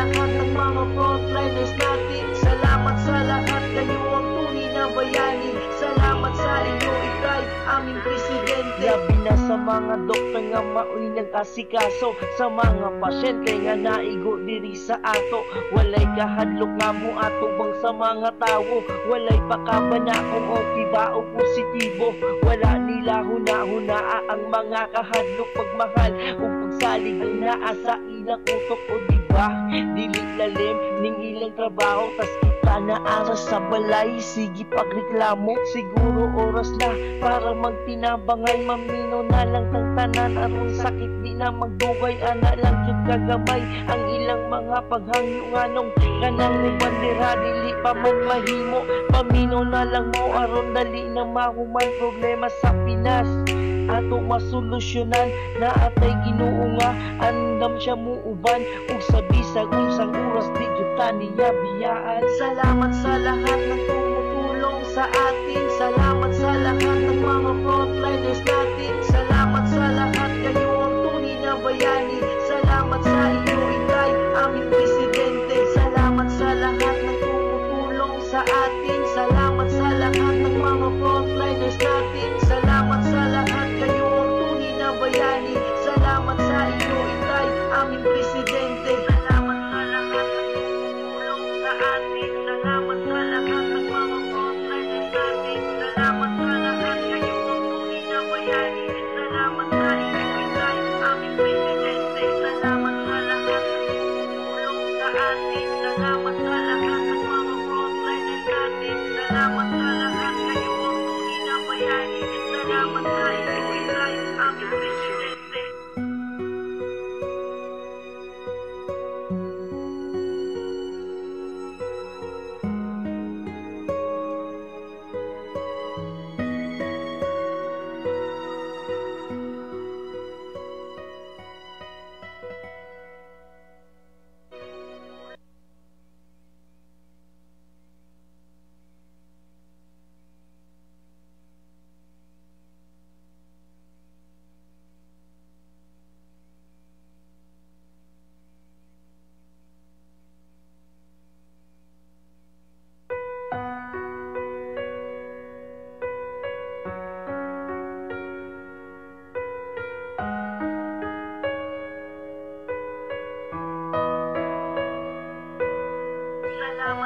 lahat ng mga frontliners natin. Salamat sa lahat, kayo ang tunay na bayani. Salamat sa inyo, ikay aming presidente. Labi na sa mga doktor nga maoy nag-asikaso sa mga pasyente nga naigo diri sa ato. Walay kahadlok nga mo ato bang sa mga tawo. Walay pakabana kung okay ba o positibo. Wala nila huna-hunaa ang mga kahadlok pagmahal o pagsalig ang naa sa ilang utok o diba? Dili lalim ning ilang trabaho tas kita na aras sa balay. Sige pagreklamo, siguro oras na para magtinabangay. Mamino na lang tang tanan aron sakit di na magdugay. Ana lang jud kagamay ang ilang mga paghangyo nganong kanang ni bandera dili pa man mahimo. Pamino na lang mo aron dali na mahuman problema sa Pinas. Ato masolusyonan na atay Ginoo nga andam siya muuban ug sa bisag unsang oras di jud ta niya biyaan. Salamat sa lahat ng tumutulong sa atin. Salamat sa lahat ng mga frontliners natin. Salamat sa lahat, kayo ang tunay na bayani. Salamat sa iyo, ikay aming presidente. Salamat sa lahat ng tumutulong sa atin. Salamat sa lahat ng mga frontliners natin. Salamat sa lahat, kayo ang tunay na bayani. Salamat sa iyo, ikay aming presidente. Salamat sa lahat ng tumutulong sa atin. Salamat sa lahat ng mga frontliners natin. Salamat sa lahat, kayo ang tunay na bayani. Salamat sa iyo, ikay aming presidente. Salamat sa lahat ng tumutulong sa atin. Salamat sa lahat ng mga frontliners natin. Salamat sa lahat, kayo ang tunay na bayani. Salamat sa iyo, ikay aming presidente. Salamat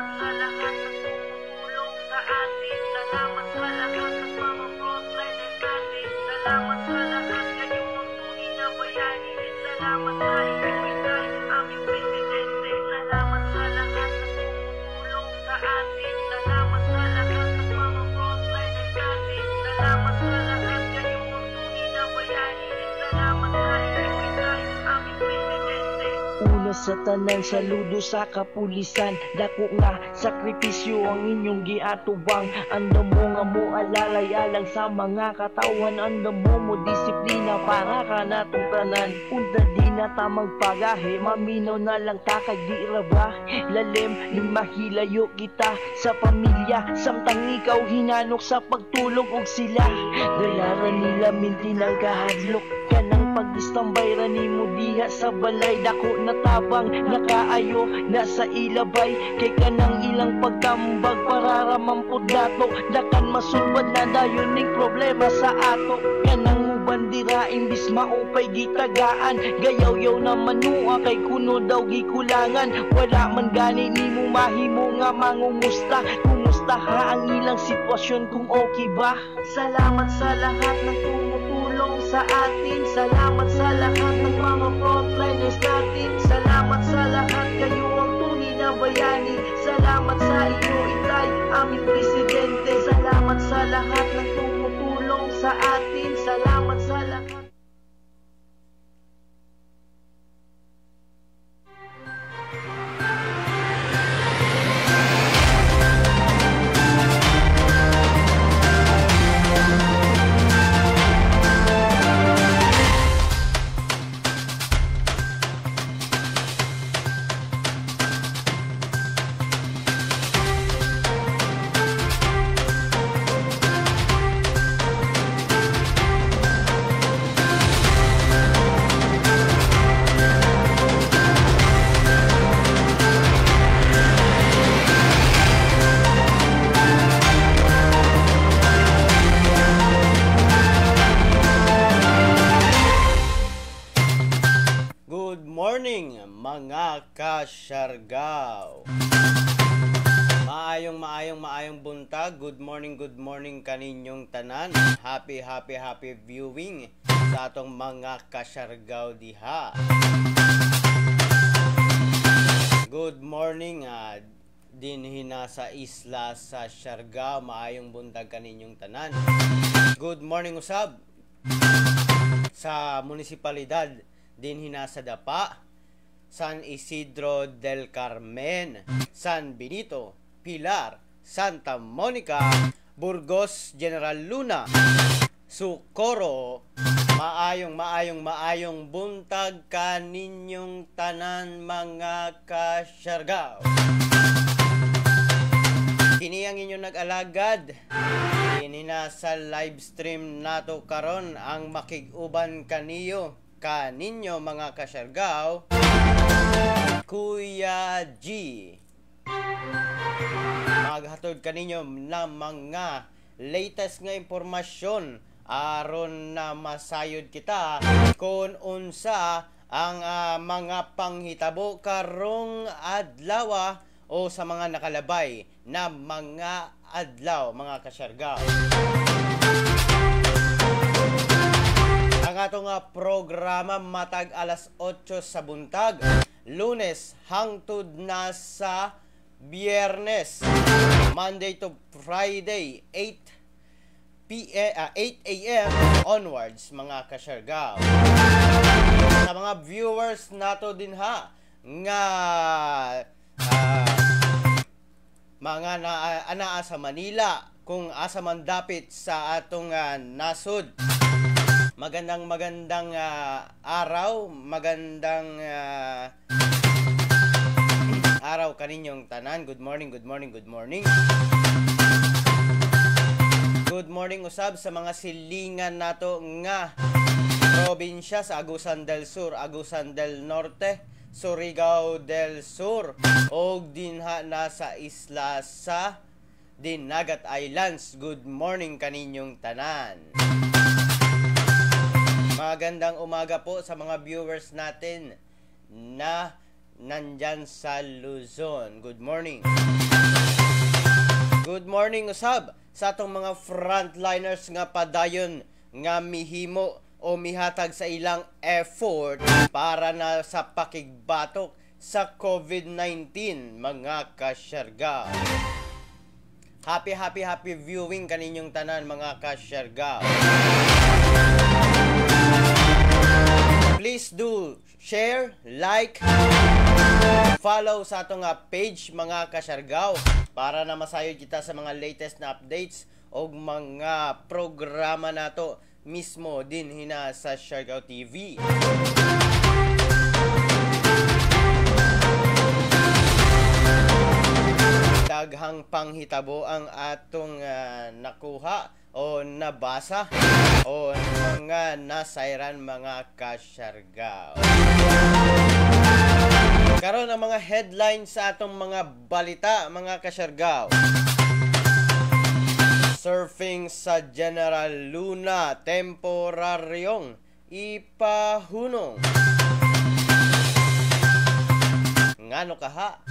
sa lahat ng tumutulong sa atin. Salamat sa lahat ng mga frontliners natin. Salamat sa lahat, kayo ang tunay na bayani. Salamat sa iyo, ikay aming presidente. Salamat sa lahat ng tumutulong sa atin. Salamat sa lahat ng mga frontliners natin. Salamat sa lahat, kayo ang tunay na bayani. Salamat sa iyo, ikay aming presidente. Una sa tanan, saludo sa kapulisan. Dako nga sakripisyo ang inyong giatubang. Andam mo nga mo alalay alang sa mga katawan. Andam mo disiplina para ka natong tanan. Unta di na ta magpagahe, maminaw na lang ta kag di ra ba lalim ning mahilayo kita sa pamilya. Samtang ikaw hinanok sa pagtulog og sila galaran nila minti ng kahadlok. Kanang pag-istambay ra nimo diha sa balay. Dako na tabang nakaayo nasa ilabay. Kay kanang ilang pagtambag para ramampod dato. Dakan masulbad na dayon ning problema sa ato. Kanang bandira imbis maupay gitagaan. Gayaw-yaw na manua kay kuno daw gikulangan. Wala man gani nimo mahimo nga mangumusta. Kumusta ha ang ilang sitwasyon kung okay ba? Salamat sa lahat ng tumutulong sa atin. Salamat sa lahat ng mga frontliners natin. Salamat sa lahat, kayo ang tunay na bayani. Salamat sa iyo, ikay aming presidente. Salamat sa lahat ng tumutulong sa atin. Salamat sa lahat. mga kasyargaw. Maayong buntag. Good morning kaninyong tanan. Happy viewing sa atong mga kasyargaw diha. Good morning dinhina sa isla sa Siargao. Maayong buntag kaninyong tanan. Good morning usab sa munisipalidad dinhina sa Dapa, San Isidro del Carmen, San Benito, Pilar, Santa Monica, Burgos, General Luna, Socorro. Maayong buntag kaninyong tanan mga kasyargaw. Kini ang inyong nag-alagad. Kini na sa live stream nato karon ang makig-uban kaninyo mga kasyargaw. Kuya G. Maghatod kaninyo na mga latest nga impormasyon aron na masayod kita kung unsa ang mga panghitabo karong adlaw o sa mga nakalabay na mga adlaw mga kasyargaw. Ang atong programa matag alas 8 sa buntag, Lunes hangtod na sa Biyernes, Monday to Friday, 8 a.m. onwards mga kasyargaw. Sa mga viewers nato din ha nga mga anaa sa Manila, kung asa man dapit sa atong nasud, magandang araw, magandang araw kaninyong tanan. Good morning. Good morning usab sa mga silingan nato nga probinsya sa Agusan del Sur, Agusan del Norte, Surigao del Sur, og dinha na sa isla sa Dinagat Islands. Good morning kaninyong tanan. Magandang umaga po sa mga viewers natin na nandyan sa Luzon. Good morning. Good morning usab sa atong mga frontliners nga padayon nga mihimo o mihatag sa ilang effort para na sa pakigbatok sa COVID-19 mga kasyargaw. Happy viewing kaninyong tanan mga kasyargaw. Please do share, like, follow sa atong page mga kasyargaw para na masayod kita sa mga latest na updates o mga programa nato mismo din hina sa Siargao TV. Daghang panghitabo ang atong nakuha o nabasa o mga nasayran mga kasyargaw. Karon ang mga headlines sa atong mga balita mga kasyargaw. Surfing sa General Luna, temporaryong ipahunong. Ngano kaha?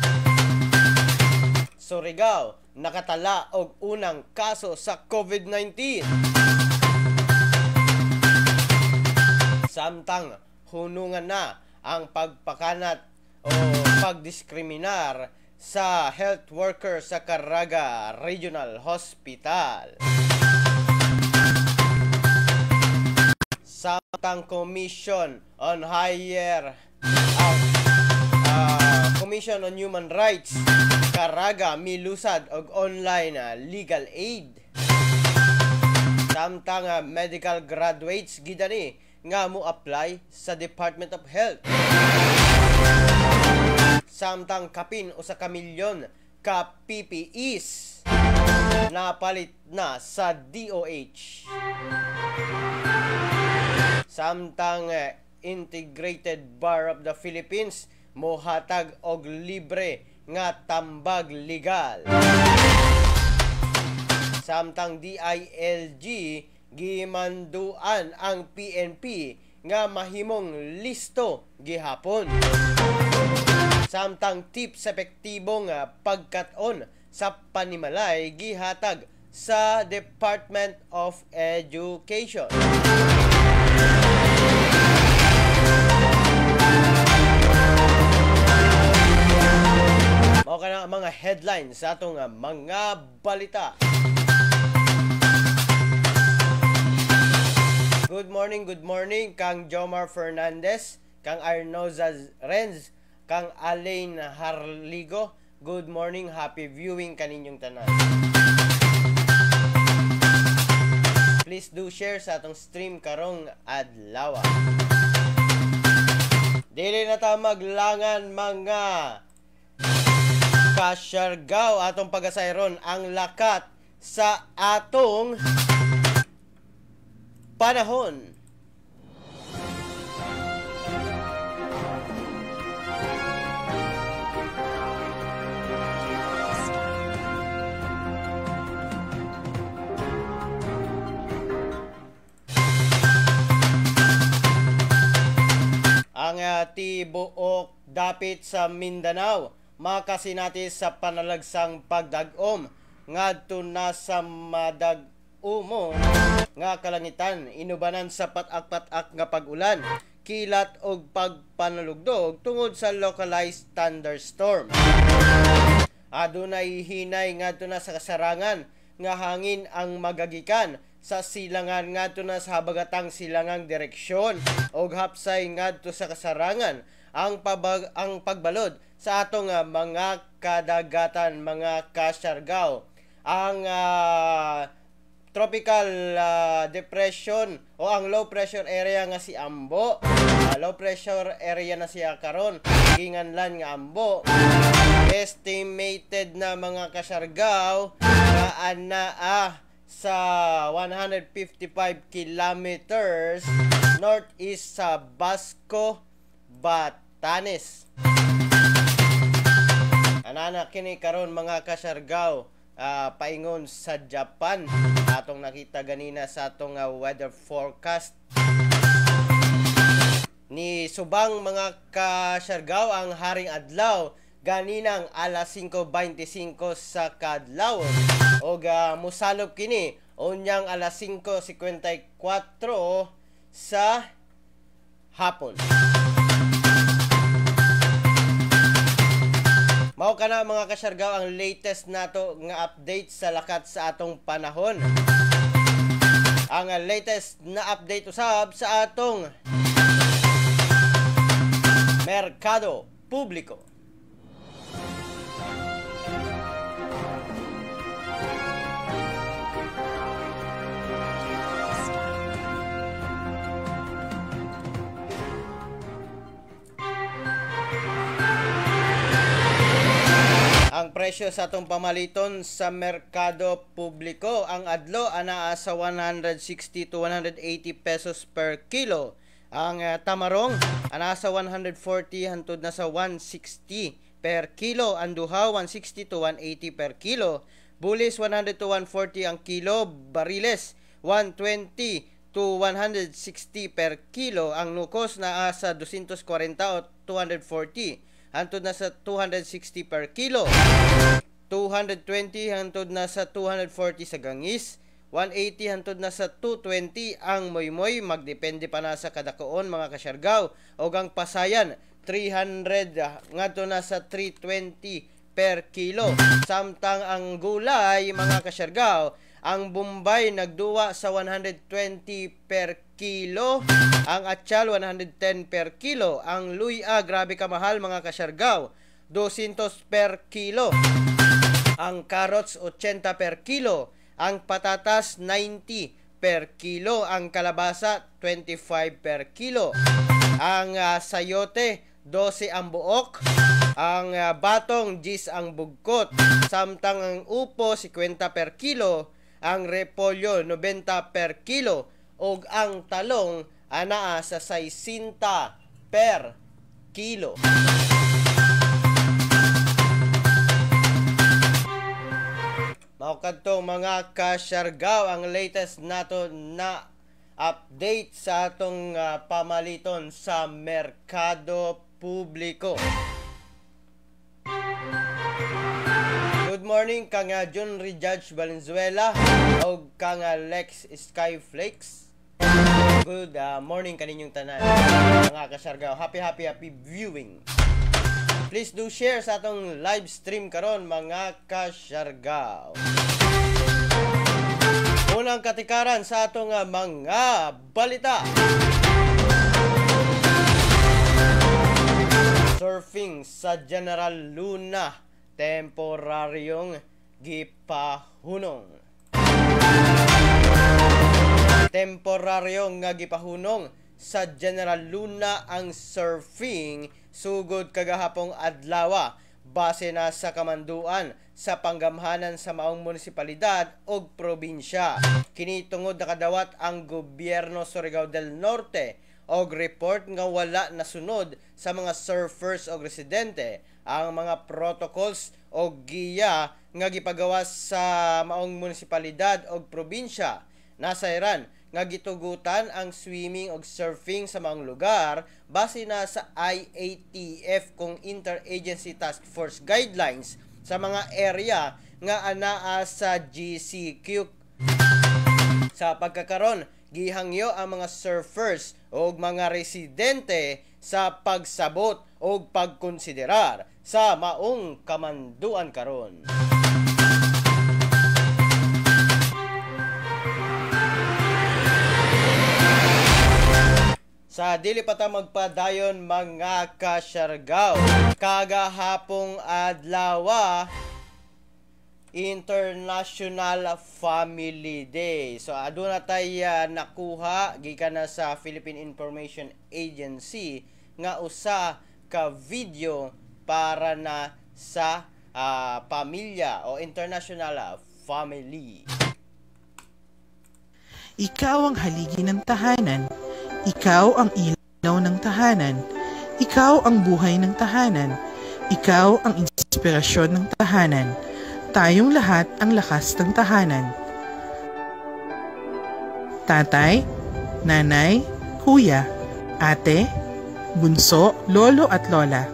Surigao nakatala og unang kaso sa COVID-19. Samtang hunungan na ang pagpakanat o pagdiskriminar sa health worker sa Caraga Regional Hospital. Samtang Commission on Commission on Human Rights Caraga milusad og online legal aid. Samtang medical graduates gidani nga mo apply sa Department of Health. Samtang kapin usa ka milyon ka PPEs napalit na sa DOH. Samtang Integrated Bar of the Philippines mohatag og libre nga tambag legal. Samtang DILG gimanduan ang PNP nga mahimong listo gihapon. samtang tips epektibong pagkat-on sa panimalay gihatag sa Department of Education. Mao kana mga headlines sa atong mga balita. Good morning kang Jomar Fernandez, kang Arnoza Renz, kang Alain Harligo. Good morning, happy viewing kaninyong tanan. Please do share sa atong stream karong adlaw. Dili na ta maglangan mga kasyargaw atong pagasayron ang lakat sa atong panahon. Ang tibuok dapit sa Mindanao makasinati sa panalagsang pagdagom ngadto na sa madag-umo nga kalangitan, inubanan sa patak-patak nga pag-ulan, kilat og pagpanalugdog tungod sa localized thunderstorm. Adunay hinay ngadto na sa kasarangan nga hangin ang magagikan sa silangan ngadto na sa habagatang silangang direksyon og hapsay ngadto sa kasarangan ang pagbalod sa atong mga kadagatan, mga kasyargaw. Ang tropical depression o ang low pressure area nga si Ambo, low pressure area na siya karon, ginganlan nga Ambo, estimated na mga kasyargaw nga anaa sa 155 kilometers northeast sa Basco, Batanes. Anana kini karon mga kasyargaw, paingon sa Japan, atong nakita ganina sa atong weather forecast. Ni subang mga kasyargaw ang haring adlaw ganinang alas 5:25 sa kadlawon og mosalop kini unyang alas 5:54 sa hapon. Mao kana mga kasyargaw ang latest nato nga update sa lakat sa atong panahon. Ang latest na update usab sa atong merkado publiko. Ang presyo sa atong pamaliton sa merkado publiko, ang adlo anaa sa 160 to 180 pesos per kilo. Ang tamarong anaa sa 140 hangtod na sa 160 per kilo. Ang duha 160 to 180 per kilo. Bulis 100 to 140 ang kilo. Bariles 120 to 160 per kilo. Ang nukos naa sa 240 o 240 hantod na sa 260 per kilo. 220 hantod na sa 240 sa gangis. 180 hantod na sa 220 ang moymoy, magdepende pa na sa kadakoon mga kasyargaw. O ang pasayan 300 ngadto na sa 320 per kilo. Samtang ang gulay mga kasyargaw, ang Bombay nagduwa sa 120 per kilo. Ang atsyal 110 per kilo. Ang luya, grabe kamahal mga kasyargaw, 200 per kilo. Ang carrots 80 per kilo. Ang patatas 90 per kilo. Ang kalabasa 25 per kilo. Ang sayote 12 ang buok. Ang batong 10 ang bugkot. Samtang ang upo 50 per kilo. Ang repolyo 90 per kilo ug ang talong anaa sa 60 per kilo. Mao kadto mga kasyargaw ang latest nato na update sa atong pamaliton sa merkado publiko. morning kang John Rijudge Valenzuela o kang Lex Skyflakes. Good morning kaninyong tanan mga kasyargaw. Happy viewing. Please do share sa atong live stream karon mga kasyargaw. Unang katikaran sa atong mga balita. Surfing sa General Luna, temporaryong gipahunong. Temporaryong nga gipahunong sa General Luna ang surfing sugod kagahapong adlaw base na sa kamanduan sa panggamhanan sa maong munisipalidad o probinsya. Kini tungod nakadawat ang gobyerno Surigao del Norte og report nga wala nasunod sa mga surfers o residente ang mga protocols o giya nga gipagawas sa maong munisipalidad o probinsya. Nasairan nga gitugutan ang swimming o surfing sa maong lugar base na sa IATF kung Interagency Task Force guidelines sa mga area nga anaa sa GCQ. Sa pagkakaron, gihangyo ang mga surfers o mga residente sa pagsabot o pagkonsiderar sa maong kamanduan karon. Sa dili pa ta magpadayon mga kasyargaw, kagahapong adlaw International Family Day. So aduna tay nakuha gikan na sa Philippine Information Agency nga usa ka video para na sa pamilya o International Family. Ikaw ang haligi ng tahanan, ikaw ang ilaw ng tahanan, ikaw ang buhay ng tahanan, ikaw ang inspirasyon ng tahanan. Tayong lahat ang lakas ng tahanan. Tatay, nanay, kuya, ate, bunso, lolo at lola,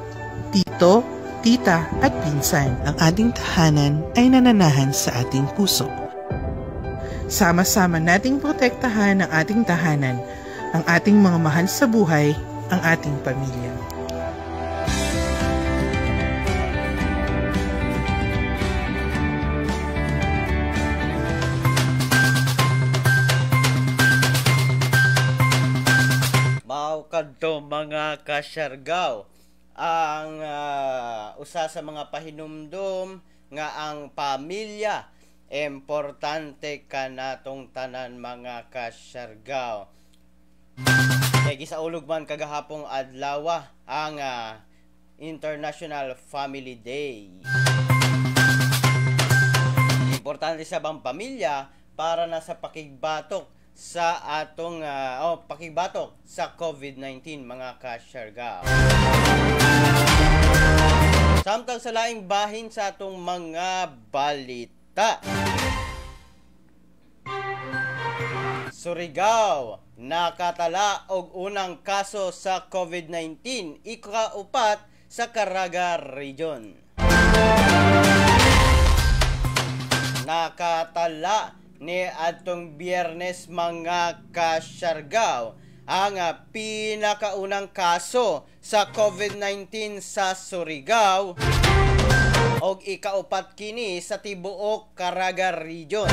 tito, tita at pinsan. Ang ating tahanan ay nananahan sa ating puso. Sama-sama nating protektahan ang ating tahanan, ang ating mga mahal sa buhay, ang ating pamilya. Kadto mga kasyargaw, ang usa sa mga pahinumdom nga ang pamilya importante kanatong tanan mga kasyargaw. Kay gisaulog man kagahapong adlaw ang International Family Day. Importante sa bang pamilya para na sa pakigbatok sa atong pakibatok sa COVID-19 mga kasyargaw. Samtang sa laing bahin sa atong mga balita. Surigao nakatala og unang kaso sa COVID-19 ikaupat sa Caraga Region. Nakatala ni adtong Biyernes mga kasyargaw ang pinakaunang kaso sa COVID-19 sa Surigao og ikaupat kini sa tibuok Caraga Region.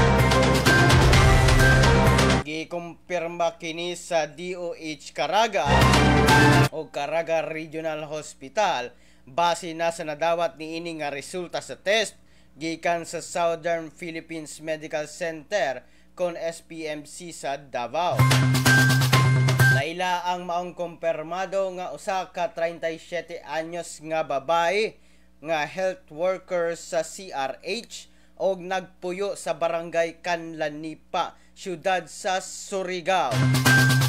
Gikumpirma kini sa DOH Caraga o Caraga Regional Hospital base na sa nadawat niini nga resulta sa test gikan sa Southern Philippines Medical Center kon SPMC sa Davao. Naila ang maong kumpirmado nga usa ka 37 anyos nga babae nga health worker sa CRH og nagpuyo sa barangay Canlanipa, syudad sa Surigao.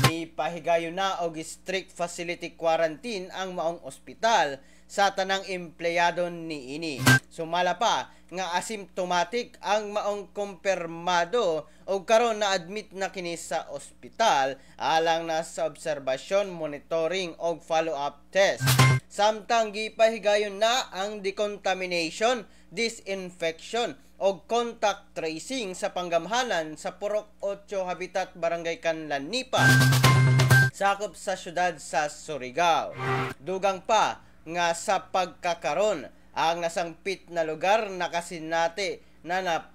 Ipahigayon na og strict facility quarantine ang maong ospital sa tanang empleyado niini. Sumala pa nga asymptomatic ang maong kumpirmado o karon na admit na kini sa ospital alang na sa obserbasyon, monitoring o follow-up test. Samtang gipahigayon na ang decontamination disinfection o contact tracing sa panggamhanan sa Purok 8 Habitat Barangay Canlanipa, sakop sa syudad sa Surigao. Dugang pa nga sa pagkakaron ang nasangpit na lugar nakasinati na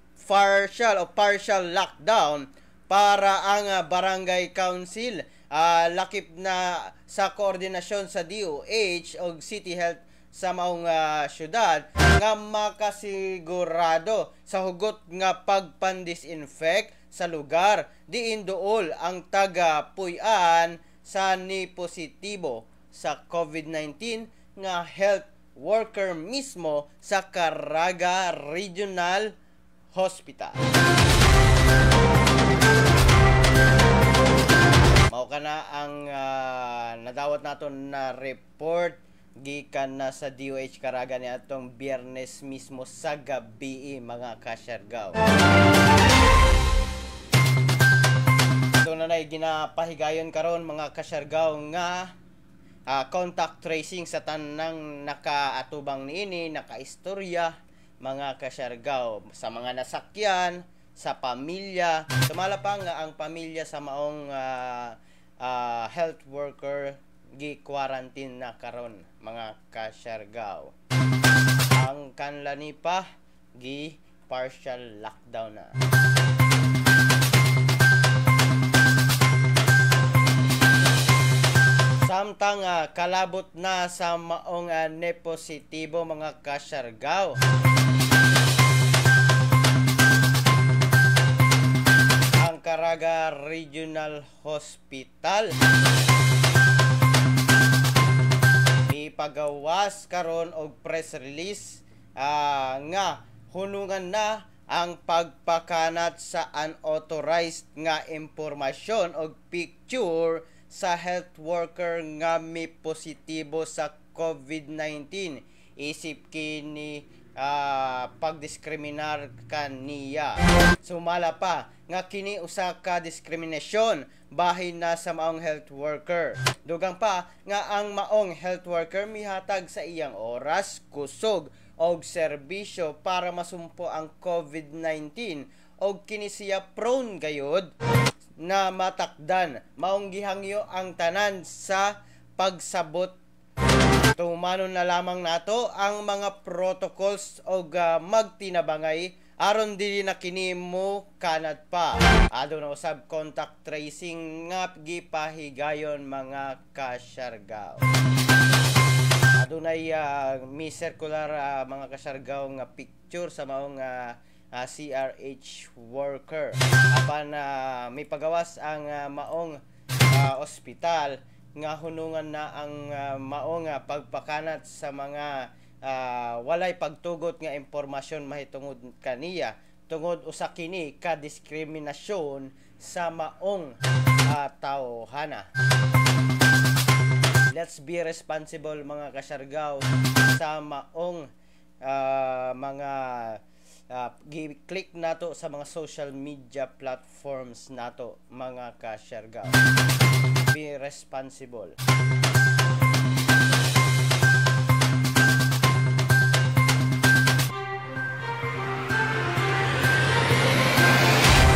partial lockdown para ang barangay council lakip na sa koordinasyon sa DOH o City Health sa maong syudad nga makasigurado sa hugot nga pagpandisinfect sa lugar diin duol ang taga-puy-an sa ni positibo sa COVID-19 nga health worker mismo sa Caraga Regional Hospital. Mao kana ang nadawat naton na report gikan na sa DOH Caraga ni atong Biyernes mismo sa gabi mga kasyargaw. Ito na ginapahigayon karon mga kasyargaw nga contact tracing sa tanang nakaatubang niini, nakaistorya mga kasyargaw sa mga nasakyan, sa pamilya. Sumala pa nga ang pamilya sa maong health worker gi-quarantine na karon mga kasyargaw. Ang Canlanipa gi partial lockdown na. Samtang kalabot na sa maong nepositibo mga kasyargaw. Ang Caraga Regional Hospital ipagawas karon og press release nga hunungan na ang pagpakanat sa unauthorized nga impormasyon o picture sa health worker nga may positibo sa COVID-19 isip kini pagdiskriminar kaniya. Sumala pa nga kini usa ka diskriminasyon bahin na sa maong health worker. Dugang pa nga ang maong health worker mihatag sa iyang oras, kusog og serbisyo para masumpo ang COVID-19 og kini siya prone gayud na matakdan. Maong gihangyo ang tanan sa pagsabot. Tumanon na lamang nato ang mga protocols o magtinabangay aron dili na kini mo kanat pa. Aduna usab contact tracing nga gipahigayon mga kasyargaw. Adunay mi circular mga kasyargaw nga picture sa maong CRH worker. Apan may pagawas ang maong ospital nga hunungan na ang maong pagpakanat sa mga walay pagtugot nga impormasyon mahitungod kaniya tungod usa kini ka diskriminasyon sa maong tawhana. Let's be responsible mga kasyargaw sa maong mga click nato sa mga social media platforms nato mga kasyargaw. Be responsible.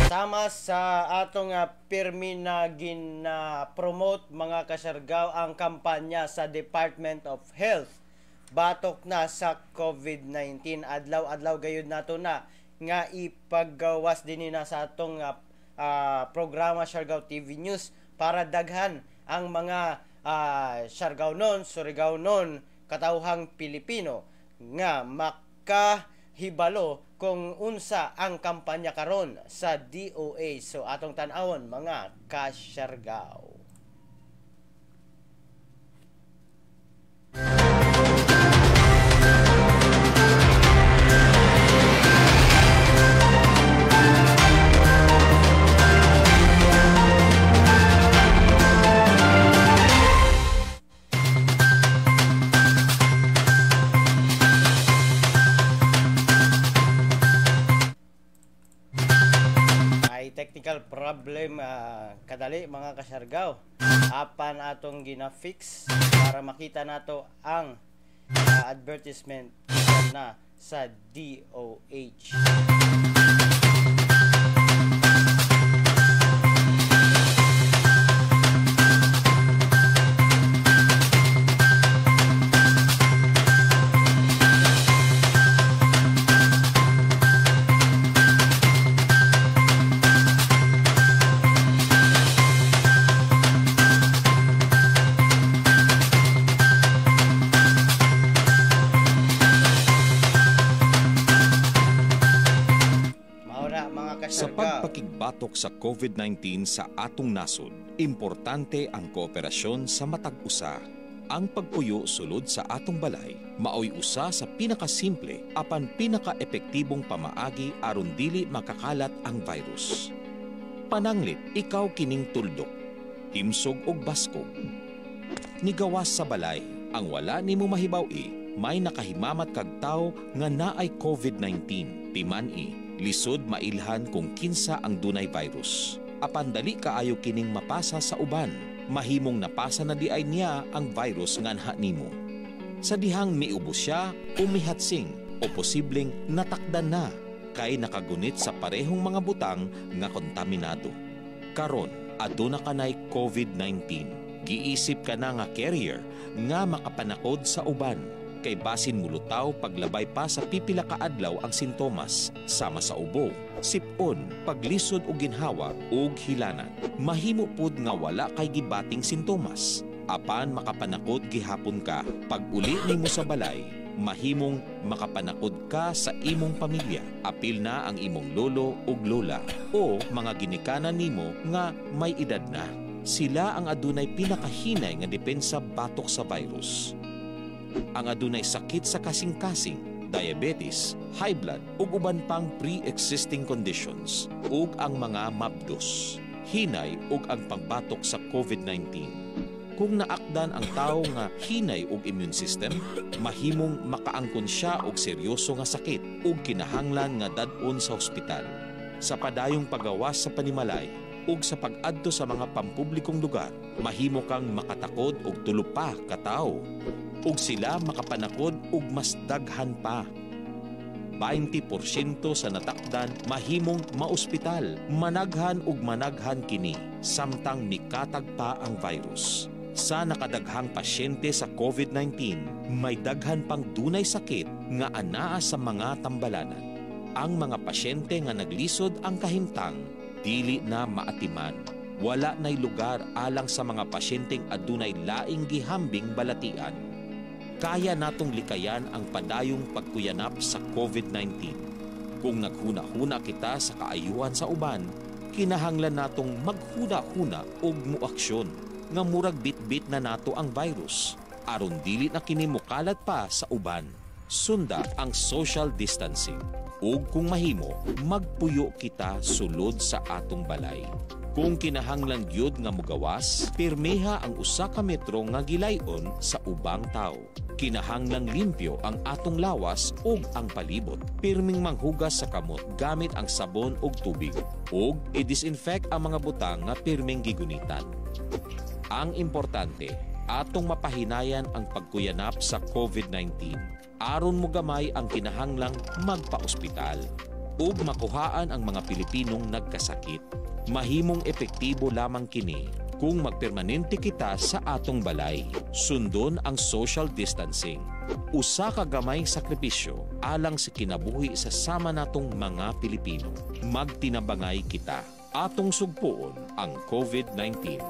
Sama sa atong pirmi na gina-promote mga kasyargaw ang kampanya sa Department of Health batok na sa COVID-19. Adlaw-adlaw gayud nato na nga ipaggawas dinhi na sa atong programa Siargao TV News para daghan ang mga Siargao-non, Surigao-non, katawhang Pilipino nga makahibalo kung unsa ang kampanya karon sa DOH. So atong tan-awon mga ka-Siargao. Technical problem kadali mga kasyargaw. Apan atong gina-fix para makita nato ang advertisement na sa DOH. Sa pagpakigbatok sa COVID-19 sa atong nasod, importante ang kooperasyon sa matag usa. Ang pagpuyo sulod sa atong balay maoy usa sa pinakasimple apan pinakaepektibong pamaagi aron dili makakalat ang virus. Pananglit, ikaw kining tuldok, himsog og baskog. Nigawas sa balay, ang wala nimo mahibaw-i, may nakahimamat kag tawo nga naay COVID-19, timan-i. Lisod mailhan kung kinsa ang dunay virus. Apan dali kaayo kining mapasa sa uban. Mahimong napasa na di ay niya ang virus nganha nimo. Sa dihang miubos siya o mihatsing o posibleng natakdan na kay nakagunit sa parehong mga butang nga kontaminado. Karon, aduna kanay COVID-19. Giisip ka na nga carrier nga makapanakod sa uban. Kay basin mulutaw paglabay pa sa pipila ka adlaw ang sintomas sama sa ubo, sipon, paglisod og ginhawa ug hilanan. Mahimo pud nga wala kay gibating sintomas. Apan makapanakod gihapon ka pag uli nimo sa balay, mahimong makapanakod ka sa imong pamilya. Apil na ang imong lolo ug lola o mga ginikanan nimo nga may edad na. Sila ang adunay pinakahinay nga depensa batok sa virus. Ang adunay sakit sa kasing-kasing, diabetes, high blood ug uban pang pre-existing conditions ug ang mga mabdos, hinay ug ang pangbatok sa COVID-19. Kung naakdan ang tawo nga hinay og immune system, mahimong makaangkon siya og seryoso nga sakit ug kinahanglan nga dad-on sa ospital. Sa padayong pagawas sa panimalay ug sa pag-adto sa mga pampublikong lugar, mahimo kang makatakod og tulo pa ka tawo. Ug sila makapanakod ug mas daghan pa. 20% sa natakdan mahimong maospital, managhan ug managhan kini samtang mikatag pa ang virus. Sa nakadaghang pasyente sa COVID-19, may daghan pang dunay sakit nga anaa sa mga tambalanan. Ang mga pasyente nga naglisod ang kahimtang dili na maatiman. Wala nay lugar alang sa mga pasyenteng adunay laing gihambing balatian. Kaya natong likayan ang padayong pagkuyanap sa COVID-19. Kung naghuna-huna kita sa kaayuhan sa uban, kinahanglan natong maghuna-huna og muaksyon nga murag bit-bit na nato ang virus aron dili na kini mokalat pa sa uban. Sunda ang social distancing ug kung mahimo magpuyo kita sulod sa atong balay. Kung kinahanglan gyud nga mogawas, pirmeha ang usa ka metro nga gilayon sa ubang tawo. Kinahanglang limpyo ang atong lawas ug ang palibot. Pirming manghugas sa kamot gamit ang sabon ug tubig. Ug i-disinfect ang mga butang nga pirming gigunitan. Ang importante, atong mapahinayan ang pagkuyanap sa COVID-19. Aron mo gamay ang kinahanglang magpa-ospital ug makuhaan ang mga Pilipinong nagkasakit. Mahimong epektibo lamang kini kung magpermanente kita sa atong balay. Sundon ang social distancing. Usa ka gamay sakripisyo alang sa kinabuhi sa sama natong mga Pilipino. Magtinabangay kita. Atong sugpuon ang COVID-19.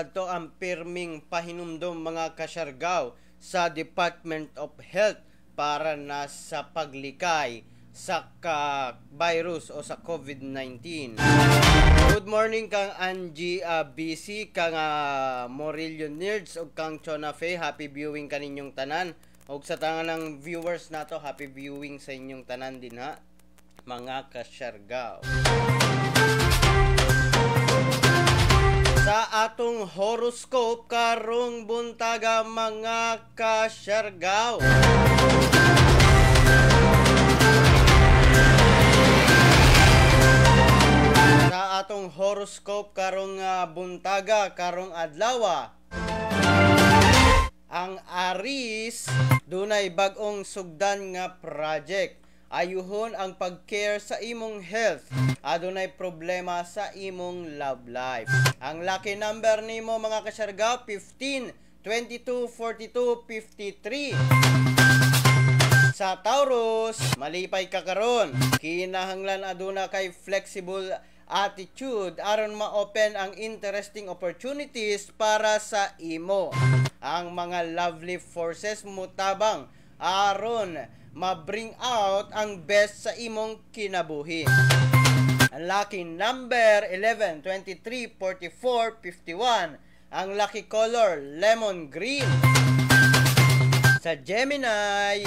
Kadto ang pirming pahinumdom mga kasyargaw sa Department of Health para na sa paglikay sa virus o sa COVID-19. Good morning kang Angie BC, kang Morillo Nerds o kang Chona Faye. Happy viewing kaninyong tanan. O sa tangan ng viewers nato, happy viewing sa inyong tanan din ha, mga kasyargaw. Sa atong horoscope karong buntaga mga kasyargaw. Sa atong horoscope karong buntaga, karong adlaw, ang Aries dunay bag-ong sugdan nga project. Ayuhon ang pag-care sa imong health. Adunay problema sa imong love life. Ang lucky number nimo mga kasyargaw, 15, 22, 42, 53. Sa Taurus, malipay ka karon. Kinahanglan aduna kay flexible attitude aron ma-open ang interesting opportunities para sa imo. Ang mga lovely forces mutabang aron ma-bring out ang best sa imong kinabuhi. Ang lucky number 11, 23, 44, 51. Ang lucky color lemon green. Sa Gemini,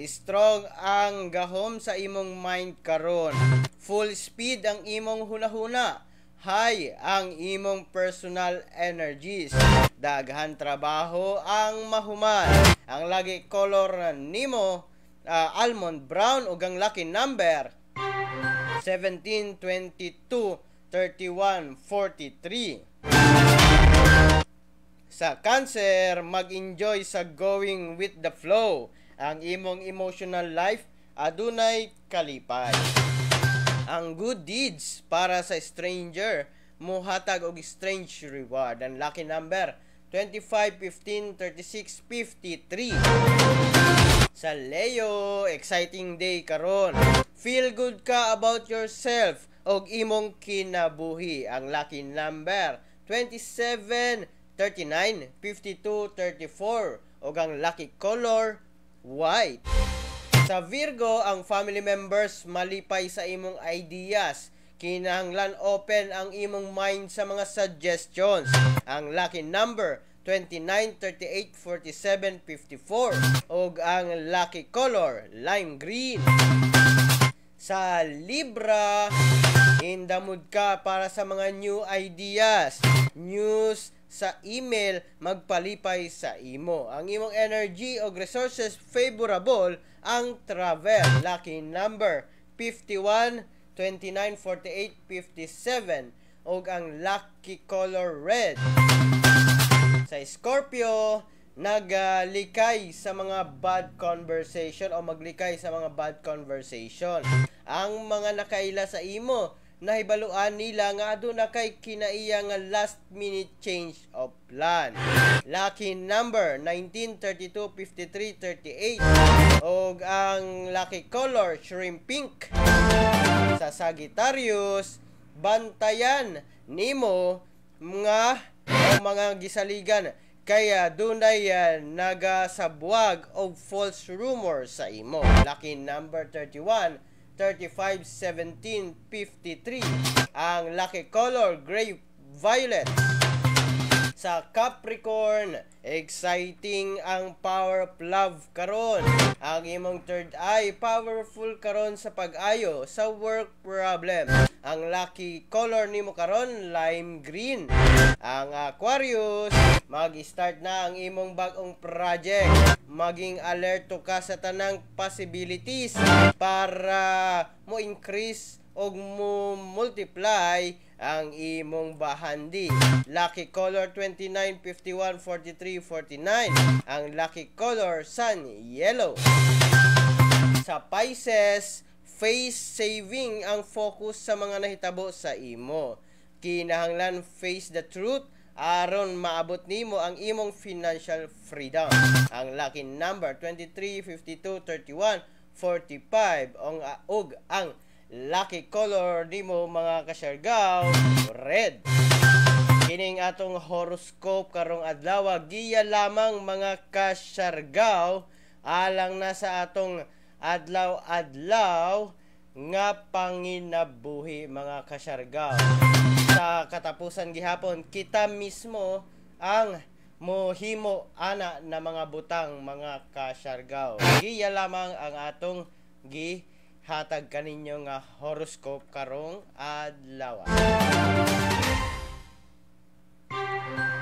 strong ang gahom sa imong mind karon. Full speed ang imong hunahuna. High ang imong personal energies. Daghan trabaho ang mahuman. Ang lucky color nimo almond brown ug ang lucky number 17, 22, 31, 43. Sa Cancer, mag-enjoy sa going with the flow. Ang imong emotional life adunay kalipay. Ang good deeds para sa stranger muhatag og strange reward. Ang lucky number 25, 15, 36, 53. Sa Leo, exciting day karon. Feel good ka about yourself og imong kinabuhi. Ang lucky number 27, 39, 52, 34 ug ang lucky color white. Sa Virgo, ang family members malipay sa imong ideas. Kinahanglan open ang imong mind sa mga suggestions. Ang lucky number 29, 38, 47, 54 ug ang lucky color lime green. Sa Libra, in the mood ka para sa mga new ideas, news sa email magpalipay sa imo. Ang imong energy o resources favorable ang travel. Lucky number 51, 29, 48, 57 ug ang lucky color red. Sa Scorpio, naglikay sa mga bad conversation o maglikay sa mga bad conversation. Ang mga nakaila sa imo, nahibaluan nila nga aduna kay kinaiya nga last minute change of plan. Lucky number 19, 32, 53, 38 ug ang lucky color shrimp pink. Sa Sagittarius, bantayan nimo mga gisaligan kaya dunay nagasabwag og false rumor sa imo. Lucky number 31, 35, 17, 53. Ang lucky color gray violet. Sa Capricorn, exciting ang power of love karon. Ang imong third eye powerful karon sa pag-ayo sa work problem. Ang lucky color nimo karon lime green. Ang Aquarius, mag-start na ang imong bag-ong project. Maging alerto ka sa tanang possibilities para mo increase o mo multiply ang imong bahandi. Lucky color 29, 51, 43, 49. Ang lucky color sun yellow. Sa Pisces, face saving ang focus sa mga nahitabo sa imo. Kinahanglan face the truth aron maabot nimo ang imong financial freedom. Ang lucky number 23, 52, 31, 45 ug ang lucky color nimo mga kasyargaw red. Kining atong horoscope karong adlaw, giya lamang mga kasyargaw alang na sa atong adlaw-adlaw nga panginabuhi mga kasyargaw. Sa katapusan gihapon, kita mismo ang mohimo ana na mga butang mga kasyargaw. Giya lamang ang atong gihatag kaninyo nga horoscope karong adlaw.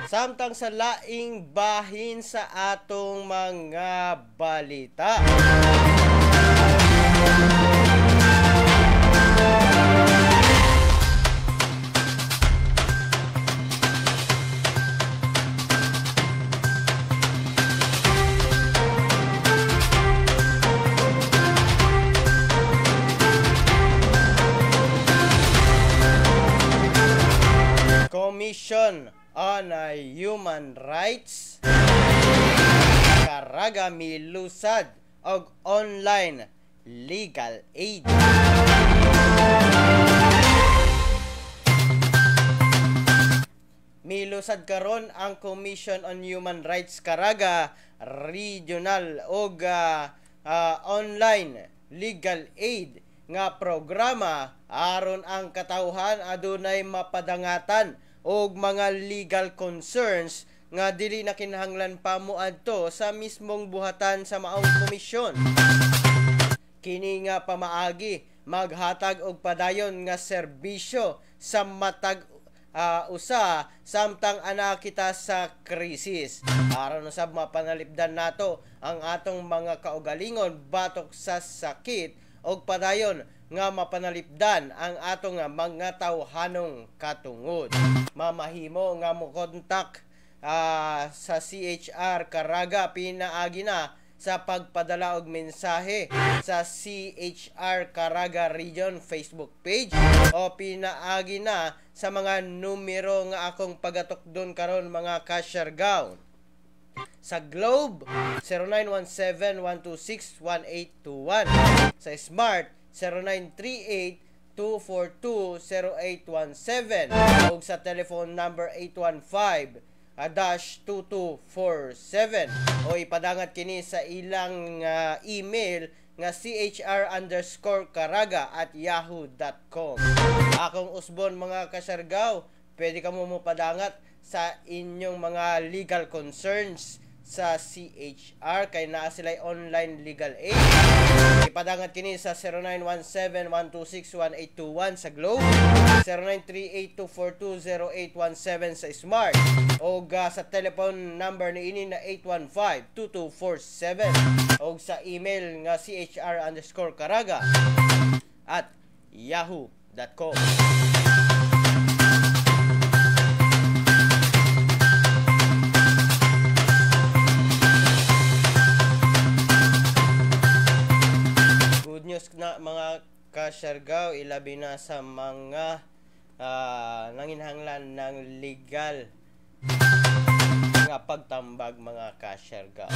Samtang sa laing bahin sa atong mga balita. katauhan na human rights karaga milusad og online legal aid. Milusad karon ang Commission on Human Rights karaga regional og online legal aid nga programa aron ang katawhan adunay mapadangatan og mga legal concerns nga dili na kinahanglan pa moadto sa mismong buhatan sa maong komisyon. Kini nga pamaagi maghatag og padayon nga serbisyo sa matag usa samtang ana kita sa krisis. Aron usab mapanalipdan nato ang atong mga kaugalingon batok sa sakit og padayon nga mapanalipdan ang atong mga tawhanong katungod. Mamahimo nga mo kontak sa CHR karaga pinaagi na sa pagpadala og mensahe sa CHR Caraga Region Facebook page o pinaagi na sa mga numero nga akong pagatukdon karon mga kasyargaw. Sa Globe 0917-126-1821, sa Smart 0938-242-0817 ug sa telephone number 815-2247 o ipadangat kini sa ilang email nga chr_caraga@yahoo.com. Akong usbon mga kasyargaw, pwede ka mo padangat sa inyong mga legal concerns sa CHR kay naa sila'y online legal aid. Ipadangat kini sa 0917-126-1821 sa Globe, 0938-242-0817 sa Smart o sa telephone number ni ini na 815-2247 o sa email nga chr_caraga@yahoo.com. Na mga kasyargaw, ilabi na sa mga nanginhanglan ng legal nga pagtambag mga kasyargaw.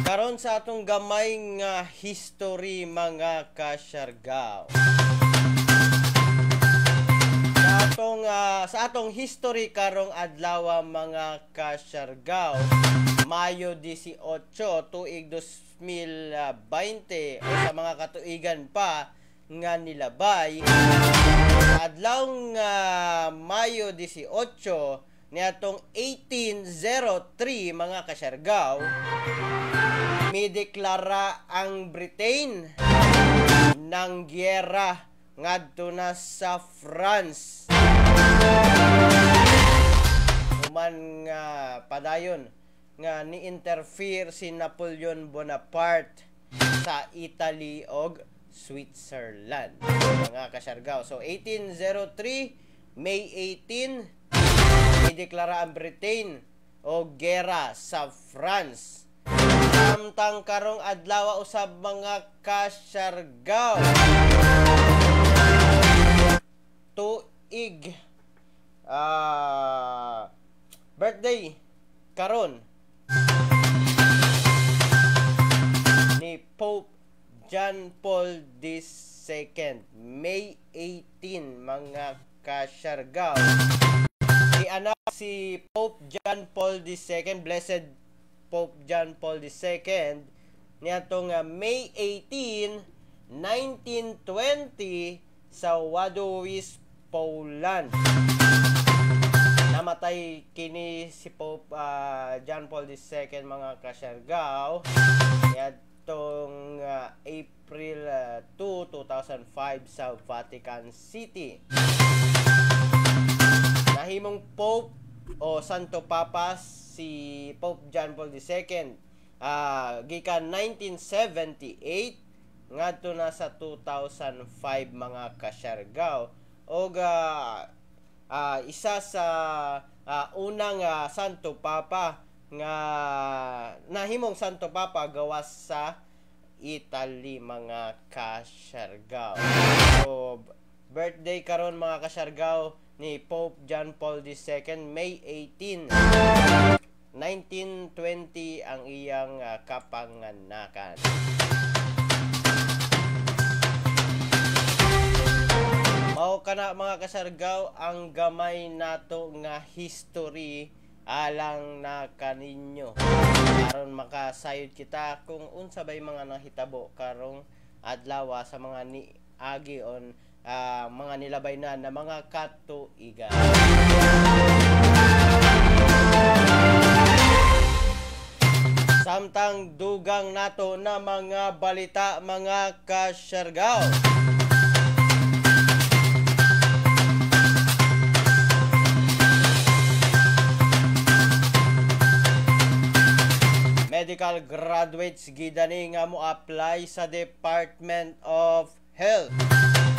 Karon sa atong gamay nga history mga kasyargaw. Sa atong history karong adlaw mga kasyargaw, Mayo 18, tuig 2020 o sa mga katuigan pa nga nilabay, adlaw nga Mayo 18 niadtong 1803 mga kasyargaw, mideklara ang Britain ng giyera ngadto na sa France. Human nga padayon nga ni-interfere si Napoleon Bonaparte sa Italy og Switzerland mga kasyargaw. So 1803 May 18 ideklara ang Britain og gera sa France. Samtang karong adlaw usab mga kasyargaw, tuig birthday karon ni Pope John Paul II, May 18 mga kasyargaw. Anak si Pope John Paul II, Blessed Pope John Paul II, niadtong May 18, 1920 sa Wadowice, Poland. Namatay kini si Pope John Paul II mga kasyargaw niadtong April 2, 2005 sa Vatican City. Nahimong Pope o Santo Papa si Pope John Paul II gikan 1978 ngadto na sa 2005 mga kasyargaw og isa sa unang Santo Papa nga nahimong Santo Papa gawas sa Italy mga kasyargaw. So birthday karon mga kasyargaw ni Pope John Paul II, May 18, 1920 ang iyang kapanganakan. Mao kana mga kasargaw ang gamay nato nga history alang na kaninyo aron makasayod kita kung unsa bay mga nahitabo karong adlaw sa mga niagi on mga nilabay na mga katuigan. Samtang dugang nato na mga balita mga kasargaw. Medical graduates gidani nga mo apply sa Department of Health.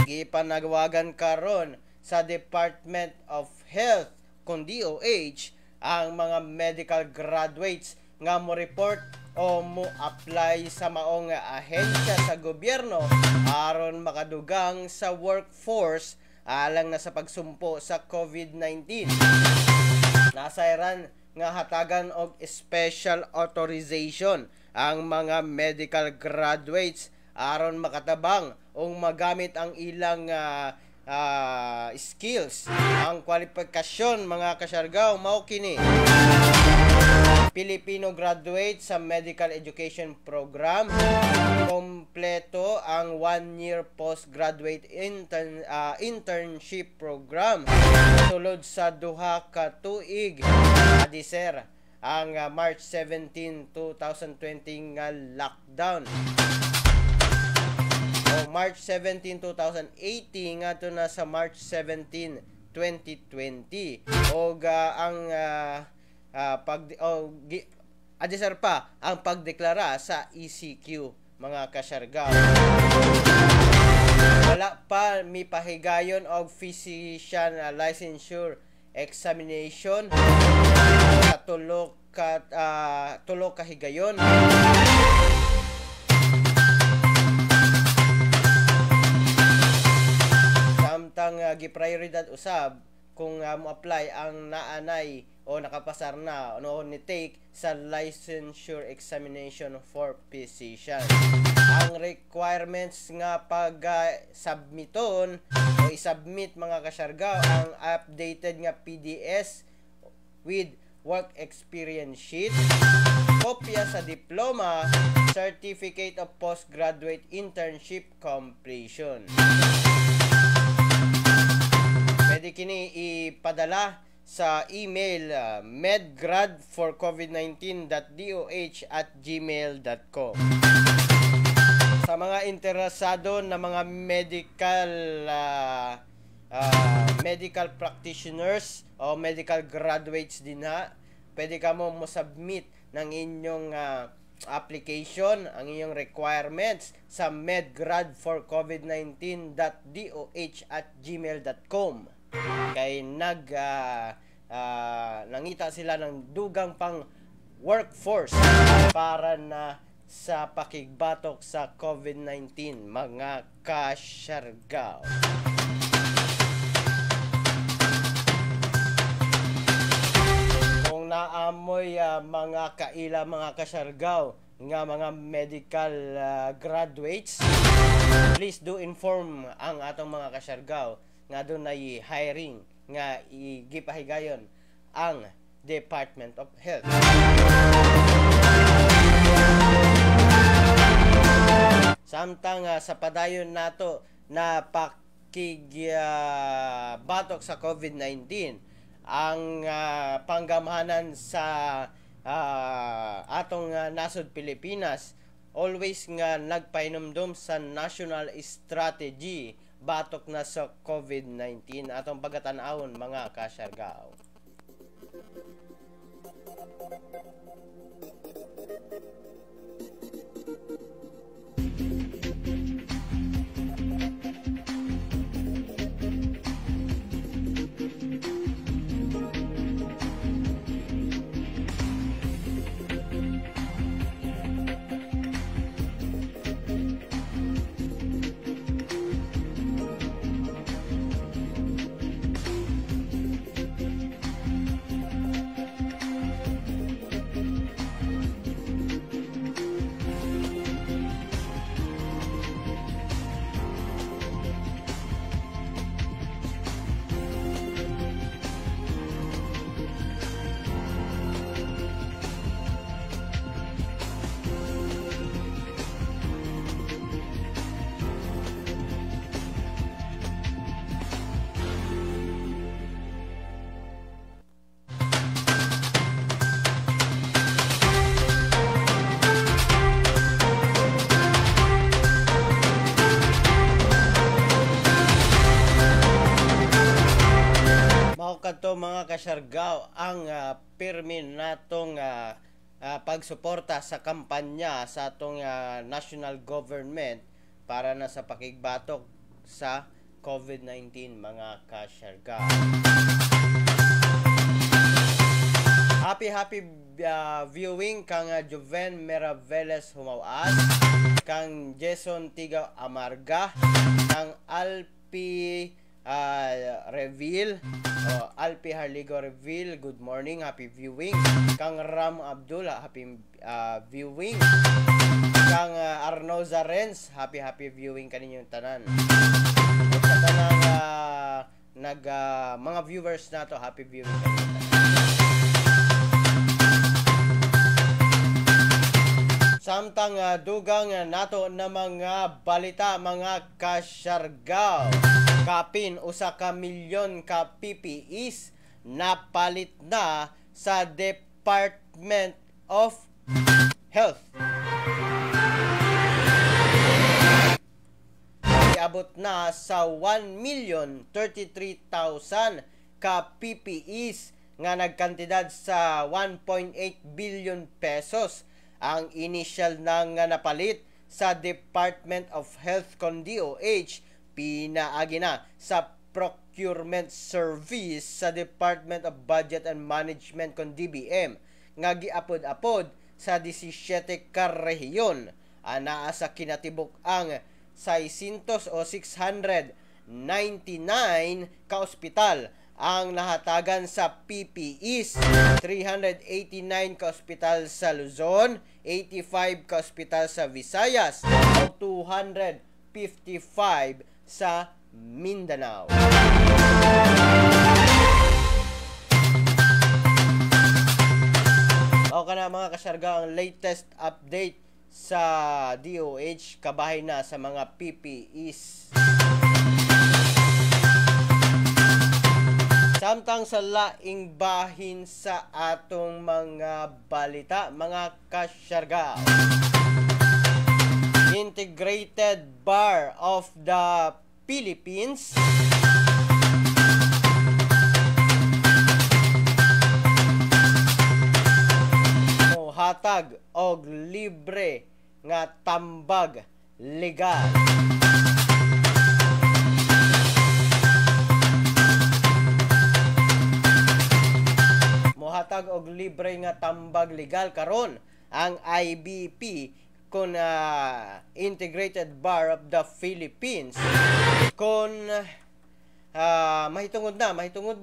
Gipanagwagan karon sa Department of Health kung DOH ang mga medical graduates nga mo report o mo apply sa maong ahensya sa gobyerno aron makadugang sa workforce alang na sa pagsumpo sa COVID-19. Nasairan nga hatagan og special authorization ang mga medical graduates aron makatabang o magamit ang ilang skills. Ang kwalifikasyon mga kasargaw mao kini: Filipino graduate sa Medical Education Program, kompleto ang 1-year postgraduate internship program sulod sa duha ka tuig adiser ang March 17, 2020 nga lockdown. O March 17, 2018 nga to na sa March 17, 2020. Og ang adiser pa ang pagdeklara sa ECQ mga kasargaw. Wala pa mipahigayon og physician licensure examination sa tulo ka higayon. Samtang giprioridad usab kung mo apply ang naanay o nakapasar na o ni take sa licensure examination for physician. Ang requirements nga pag-submiton o isubmit mga kasargaw ang updated nga PDS with work experience sheet, kopya sa diploma, certificate of postgraduate internship completion. Pwede kini ipadala sa email medgrad4covid19.doh@gmail.com. Sa mga interesado na mga medical practitioners o medical graduates din pwede ka mo submit ng inyong application, ang inyong requirements sa medgrad4covid19.doh@gmail.com. Kay nangita sila ng dugang pang workforce para na sa pakigbatok sa COVID-19 mga kasargaw. Kung naamoy mga kaila mga kasargaw nga mga medical graduates, please do inform ang atong mga kasargaw nga doon ay hiring nga igipahigayon ang Department of Health. Samtang sa padayon nato na pakigbatok sa COVID-19, ang panggamahanan sa atong nasod Pilipinas always nga nagpahinumdum sa national strategy batok na sa COVID-19 atong pagatan-awon mga kasargaw. Mao kadto mga kasyargaw ang pirmi natong pagsuporta sa kampanya sa atong national government para na sa pakigbatok sa COVID-19 mga kasyargaw. Happy viewing kang Joven Meraveles Humawas, kang Jason Tigaw Amarga, kang Alpi Reveal, Alpi Harligo Reveal, good morning, happy viewing. Kang Ram Abdullah, happy viewing. Kang Arno Zarens, happy viewing kaninyong tanan. At sa tanang mga viewers nato, happy viewing kaninyong tanan. Samtang dugang nato na mga balita mga kasyargaw. Kapin usa ka milyon ka PPEs napalit na sa Department of Health. Iabot na sa 1,033,000 ka PPEs nga nagkantidad sa 1.8 billion pesos ang initial na nga napalit sa Department of Health kon DOH. Pinaagi na sa Procurement Service sa Department of Budget and Management kon DBM nga giapod-apod sa 17 ka rehiyon. Anaa sa kinatibuk ang 600 o 699 ka ospital ang nahatagan sa PPEs. 389 ka ospital sa Luzon, 85 ka ospital sa Visayas, o 255 sa Mindanao. O kana mga kasyarga ang latest update sa DOH kabahay na sa mga PPEs. Samtang sa laing bahin sa atong mga balita, mga kasyarga. Integrated Bar of the Philippines mohatag og libre nga tambag legal. Mohatag og libre nga tambag legal karon ang IBP kon Integrated Bar of the Philippines kon mahitungod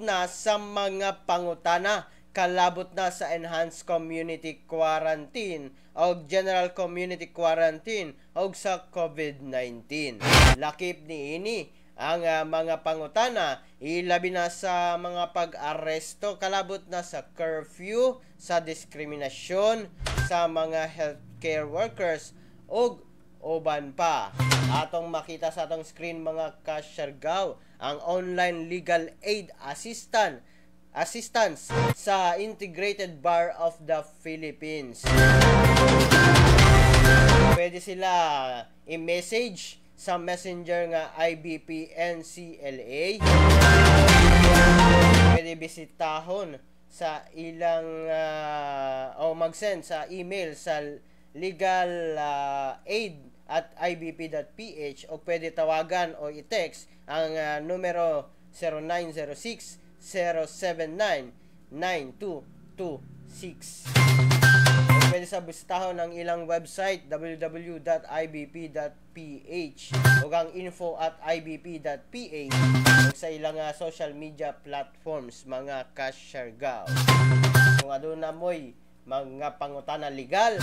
na sa mga pangutana kalabot na sa enhanced community quarantine o general community quarantine o sa COVID-19. Lakip niini ang mga pangutana, ilabi na sa mga pag-aresto, kalabot na sa curfew, sa diskriminasyon sa mga healthcare workers ug uban pa. Atong makita sa atong screen mga kasyargaw ang online legal aid assistance sa Integrated Bar of the Philippines. Pwede sila i-message sa messenger nga IBP NCLA. Pwede bisitahon sa ilang o mag-send sa email sa legalaid@ibp.ph o pwede tawagan o i-text ang numero 0906-079-9226. Pwede sa bisitahon ang ilang website www.ibp.ph o ang info@ibp.ph o sa ilang social media platforms mga kasyargaw. Kung aduna mo'y mga pangutana legal,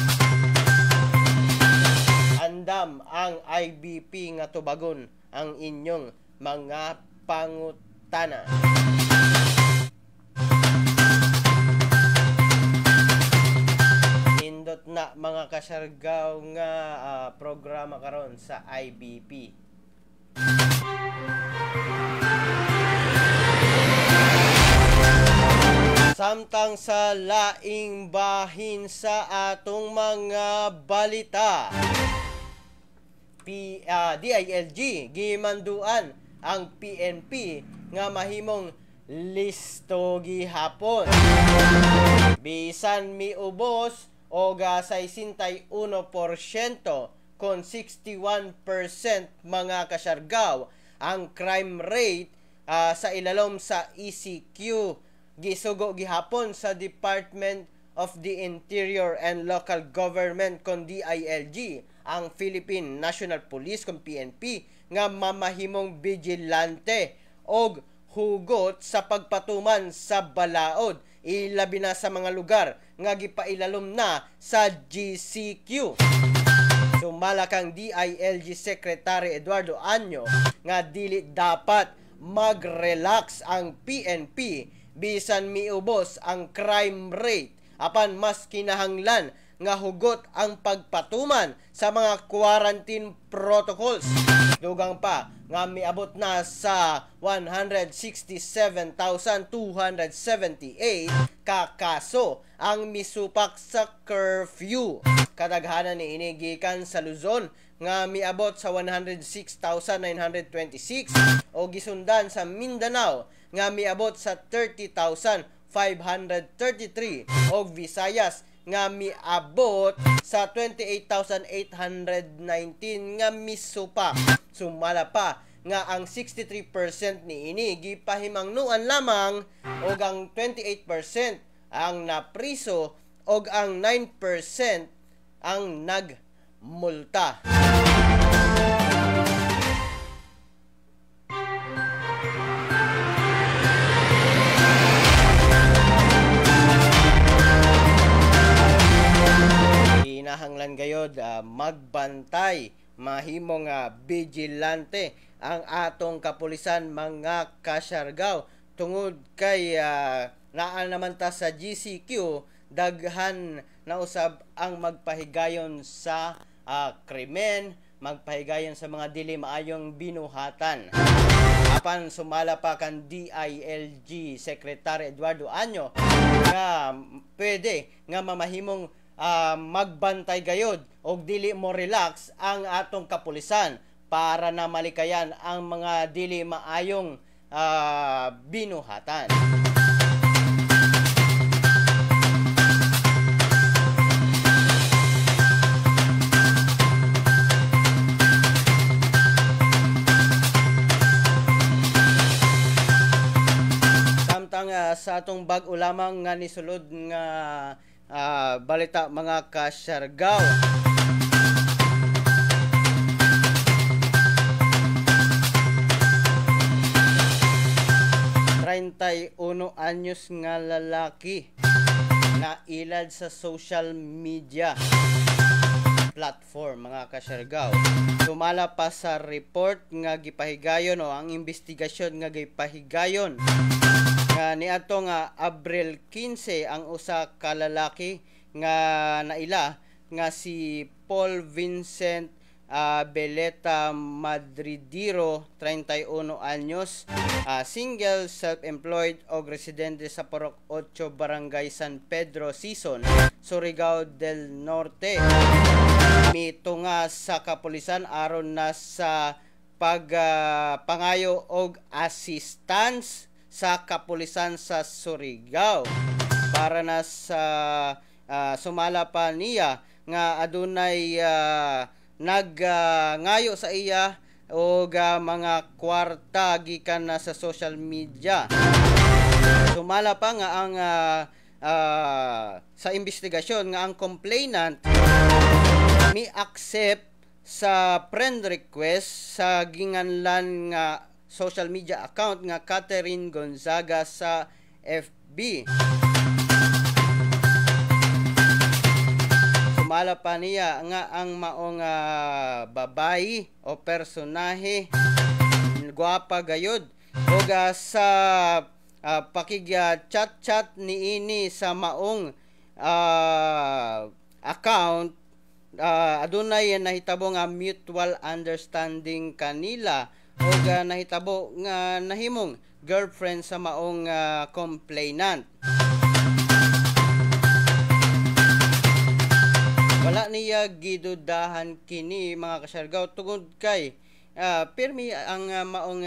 andam ang IBP nga tubagon ang inyong mga pangutana. Indot na mga kasyargaw nga programa karon sa IBP. Samtang sa laing bahin sa atong mga balita, DILG gimanduan ang PNP nga mahimong listo gihapon. Bisan miubos og 61% kon 61% mga kasyargaw ang crime rate sa ilalom sa ECQ. Gisugo gihapon sa Department of the Interior and Local Government kon DILG, ang Philippine National Police kon PNP, nga mamahimong vigilante og hugot sa pagpatuman sa balaod, ilabi na sa mga lugar nga gipailalom na sa GCQ. Sumala kang DILG Secretary Eduardo Año nga dili dapat mag-relax ang PNP bisan miubos ang crime rate, apan mas kinahanglan nga hugot ang pagpatuman sa mga quarantine protocols. Dugang pa nga miabot na sa 167,278 ka kaso ang misupak sa curfew. Kadaghanan ni ini gikan sa Luzon nga miabot sa 106,926 o gisundan sa Mindanao nga miabot sa 30,533 o Visayas nga miabot sa 28,819 nga misupak. Sumala pa nga ang 63% ni ini gipahimangnuan lamang og ang 28% ang napriso og ang 9% ang nagmulta. Kinahanglan gayod magbantay, mahimong vigilante ang atong kapulisan mga kasyargaw, tungod kay naa naman ta sa GCQ daghan na usab ang magpahigayon sa krimen, magpahigayon sa mga dili maayong binuhatan. Apan sumala pa kan DILG Secretary Eduardo Año nga pwede nga mamahimong magbantay gayod og dili mo relax ang atong kapulisan para na malikayan ang mga dili maayong binuhatan. Samtang sa atong bag-o lamang nga nisulod nga balita mga kasyargaw. Uno anyos nga lalaki na ilad sa social media platform mga kasyargaw. Sumala pa sa report nga gipahigayon o ang investigasyon nga gipahigayon nga niadto nga Abril 15 ang usa ka lalaki nga naila nga si Paul Vincent Beleta Madridiro, 31 anyos, single, self-employed o residente sa Purok 8 Barangay San Pedro Sison, Surigao del Norte. Mitunga sa kapulisan aron na sa pagpangayo og assistance sa kapulisan sa Surigao para na sa sumala pa niya nga adunay ngayo sa iya og mga kwarta gikan na sa social media. Sumala pa nga ang sa investigasyon nga ang complainant mi-accept sa friend request sa ginganlan nga social media account nga Catherine Gonzaga sa FB. Sumala pa niya nga ang maong babayi o personahe gwapa gayod o sa pakig-chat niini sa maong account adunay nahitabo nga mutual understanding kanila o nahitabo nga nahimong girlfriend sa maong complainant. Wala niya gidudahan kini mga kasyargaw tungod kay pirmi ang maong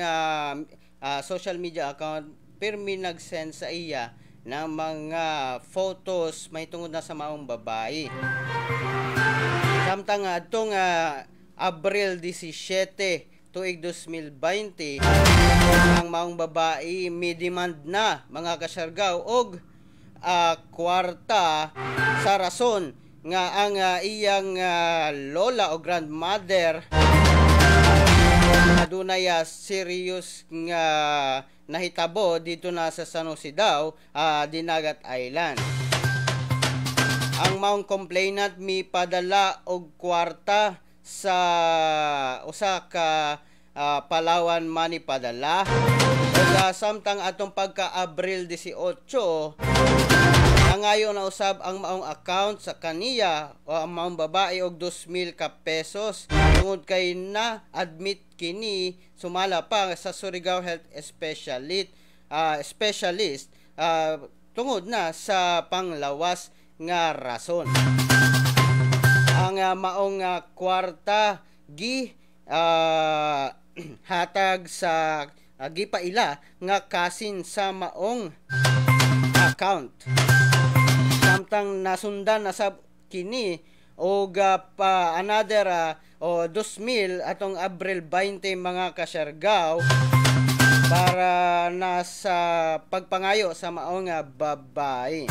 social media account pirmi nag-send sa iya ng mga photos may tungod na sa maong babae. Samtang atong Abril 17 tuig 2020 ang maong babae may demand na mga kasyargaw og kwarta sa rason nga ang iyang lola o grandmother adunay serious nga nahitabo dito na sa San Jose daw, Dinagat Island. Ang maong complainant mi padala og kwarta sa usa ka Palawan money padala. Ug samtang atong pagka Abril 18 nangayo na usab ang maong account sa kaniya o ang maong babae og 2,000 ka pesos tungod kay na admit kini sumala pa sa Surigao Health Specialist tungod na sa panglawas nga rason. Ang maong kwarta hatag sa gipaila nga kasin sa maong account. Samtang nasundan na sa kini og pa another 2,000 atong Abril 20 mga kasyargaw para na sa pagpangayo sa maong babae,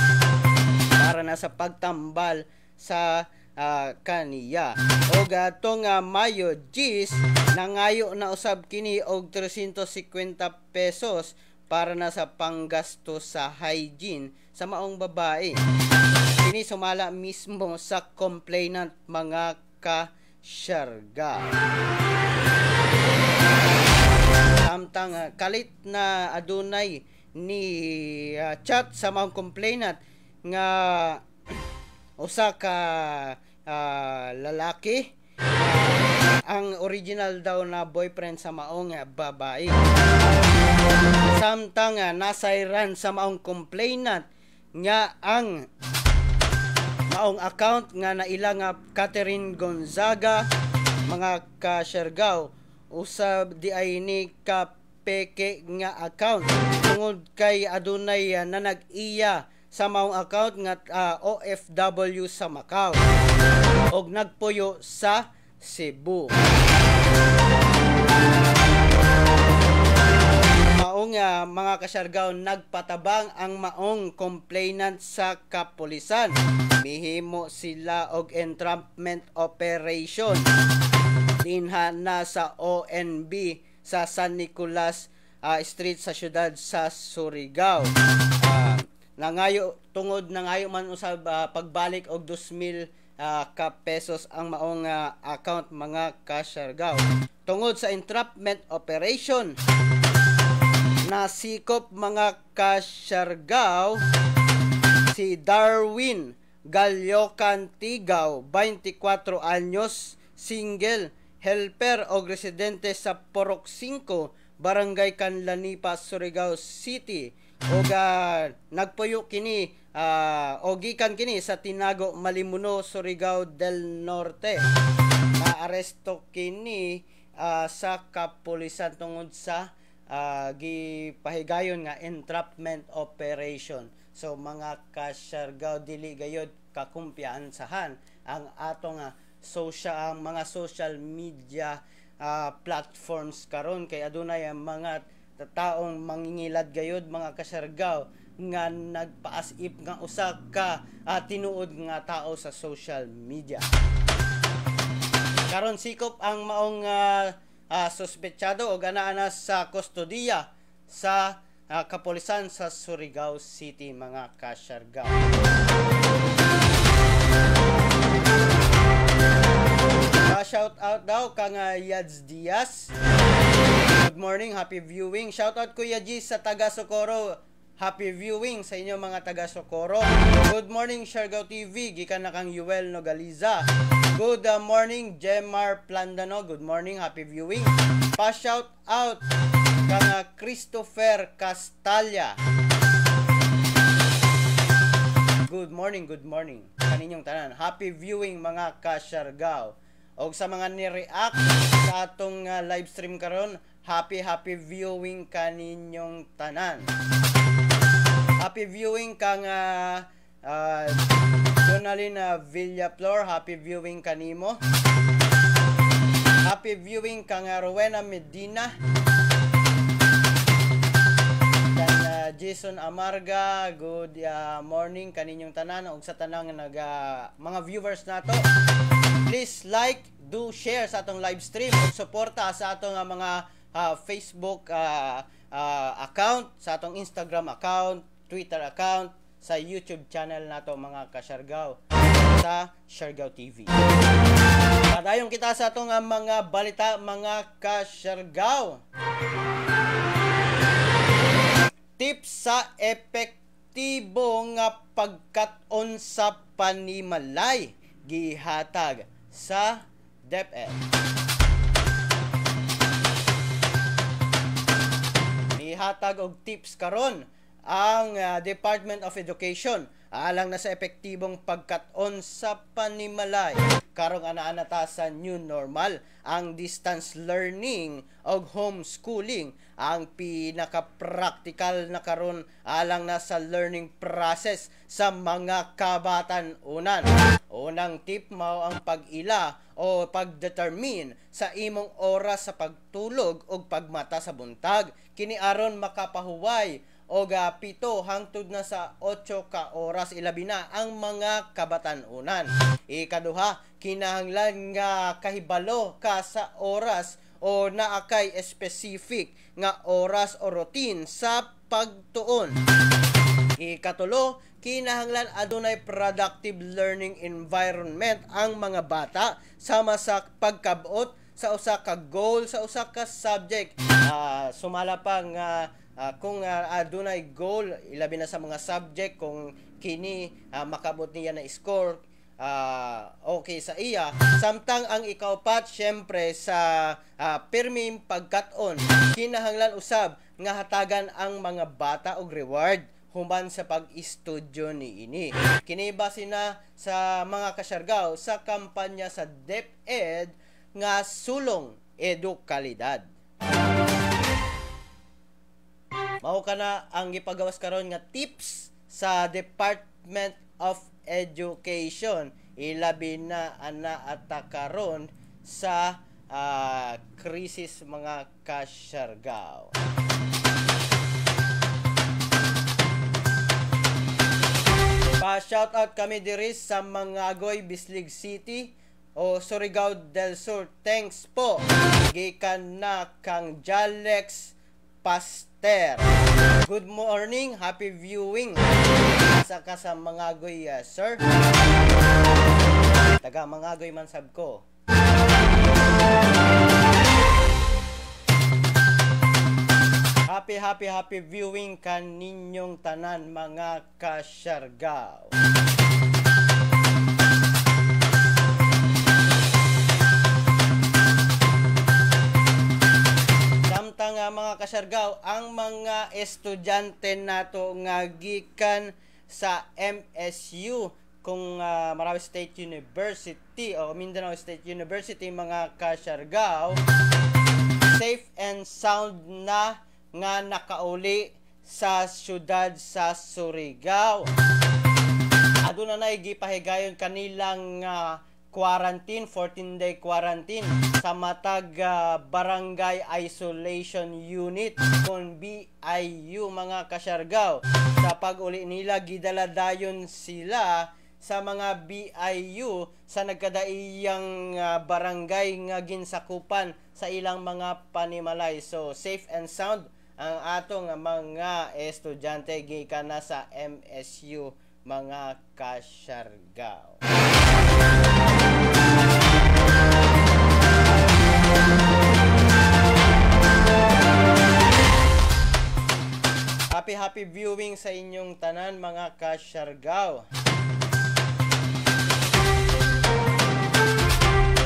para na sa pagtambal sa kaniya. Og atong Mayo 10 nangayo na usab kini og 350 pesos para na sa panggasto sa hygiene sa maong babae. Kini sumala mismo sa complainant mga kasyarga. Samtang kalit na adunay ni chat sa maong complainant nga usa ka lalaki ang original daw na boyfriend sa maong babae. Samtang nasayran sa maong complainant nga ang maong account nga naila nga Catherine Gonzaga mga kasyargaw usab di ay ni ka peke nga account tungod kay adunay nanag-iya sa maong account nga OFW sa Macau og nagpuyo sa Cebu. Maong mga kasyargaw nagpatabang ang maong complainant sa kapulisan. Mihimo sila og entrapment operation dinha na sa ONB sa San Nicolas Street sa syudad sa Surigao. Nangayo tungod nangayo man usab pagbalik og 2,000 ka pesos ang maong account mga kasyargaw. Tungod sa entrapment operation nasikop mga kasyargaw si Darwin Galyocan Tigaw, 24 anyos, single, helper o residente sa Porok 5, Barangay Canlanipa, Surigao City. O nagpuyo kini o gikan kini sa Tinago, Malimuno, Surigao del Norte. Naaresto kini sa kapulisan tungod sa gipahigayon nga entrapment operation. So mga kasyargaw dili gayud kakumpiyansahan ang atong mga social media platforms karon kay adunay ang mga taong mangingilad gayud mga kasyargaw nga nagpaasip nga usa ka tinuod nga tao sa social media. Karon sikop ang maong suspetsado o ganaana sa kustodiya sa kapulisan sa Surigao City mga kasyargaw. Shout out daw kang Yads Diaz. Good morning, happy viewing. Shout out Kuya G sa taga Socorro. Happy viewing sa inyo mga taga Socorro. Good morning Siargao TV, gikan na kang Yuel Nogaliza. Good morning Jemar Plandano. Good morning, happy viewing. Pa-shout out kang Christopher Castalla. Good morning kaninyong tanan. Happy viewing mga kasyargaw. Og sa mga ni-react sa atong live stream karon, happy viewing kaninyong tanan. Happy viewing kang Donalyn Villaflor, happy viewing kanimo. Happy viewing kang Rowena Medina. Dan Jason Amarga, good morning kaninyong tanan ug sa tanang mga viewers nato. Please like, do share sa atong live stream ug suporta sa atong mga Facebook account, sa atong Instagram account, Twitter account, sa YouTube channel nato mga ka-Siargao, sa Siargao TV. Padayon kita sa atong mga balita mga ka-Siargao. Tips sa epektibo nga pagkat-on sa panimalay gihatag sa DepEd. Ihatag og tips karon ang Department of Education alang na sa epektibong pagkat-on sa panimalay karong ana ta sa new normal, ang distance learning og homeschooling ang pinaka-practical na karon alang na sa learning process sa mga kabatan-unan. Unang tip mao ang pag-ila o pagdetermine sa imong oras sa pagtulog o pagmata sa buntag. Kini aron makapahuway o 7 hangtod na sa 8 ka oras ilabi na ang mga kabatan-unan. Ikaduha, kinahanglan nga kahibalo ka sa oras o naakay specific nga oras o routine sa pagtuon. Ikatulo, kinahanglan adunay productive learning environment ang mga bata sama sa pagkabot sa usa ka goal sa usa ka subject. Sumala pa nga kung adunay goal ilabi na sa mga subject, kung kini makabot niya na score okay sa iya, samtang ang ikaupat syempre sa pirming pagkat-on kinahanglan usab nga hatagan ang mga bata og reward human sa pag-estudyo niini. Kini base na sa mga ka-Siargao sa kampanya sa DepEd nga sulong edukalidad. Mao kana ang gipagawas karon nga tips sa Department of Education ilabi na ana ata karon sa krisis mga ka-Siargao. Pa-shoutout kami diri sa Mangagoy, Bislig City o Surigao del Sur. Thanks po gikan na kang Jalex Paster. Good morning, happy viewing. Saka sa Mangagoy, sir. Taga Mangagoy man sab ko. Happy viewing kaninyong tanan mga ka-Siargao. Samtang mga ka-Siargao, ang mga estudyante nato nga gikan sa MSU kung Marawi State University o Mindanao State University mga ka-Siargao, safe and sound na nga nakauli sa syudad sa Surigao. Aduna na gipahigayon kanilang quarantine, 14-day quarantine sa matag Barangay Isolation Unit kon BIU mga ka-Siargao. Sa pag-uli nila gidaladayon sila sa mga BIU sa nagkadaiyang barangay nga ginsakupan sa ilang mga panimalay. So safe and sound ang atong mga estudyante gikan na sa MSU mga ka-Siargao. Happy viewing sa inyong tanan mga ka-Siargao.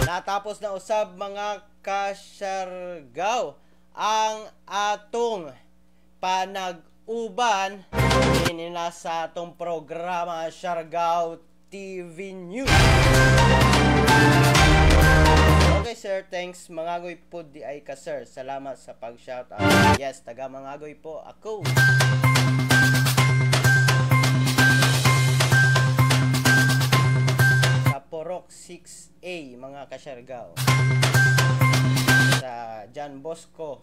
Natapos na usab mga ka-Siargao ang atong panag-uban inina sa atong programa Siargao TV News. Okay sir, thanks. Mangagoy po di ay ka sir. Salamat sa pag-shoutout. Yes, taga Mangagoy po ako. Sa Porok 6A, mga kasyargaw. Sa John Bosco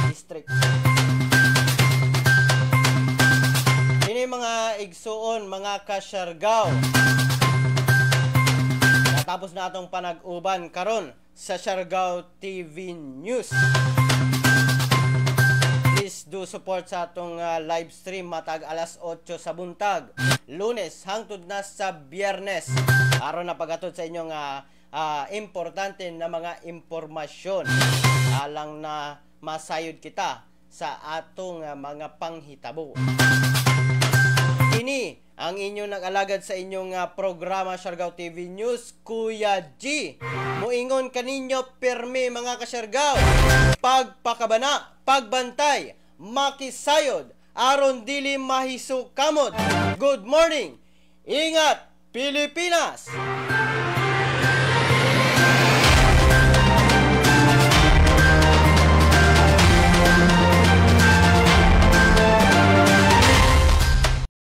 District. Ini mga igsuon, mga kasyargaw. Natapos na atong panag-uban karon sa Siargao TV News. Please do support sa atong live stream matag alas 8 sa buntag, Lunes hangtod na sa Biyernes. Aron na pagatod sa inyong importante na mga impormasyon alang na masayod kita sa atong mga panghitabo. Kini ang inyong nag-alagad sa inyong programa Siargao TV News, Kuya G. Muingon kaninyo permi mga kasyargaw. Pagpakabana, pagbantay, makisayod, aron dili mahiso kamot. Good morning. Ingat, Pilipinas!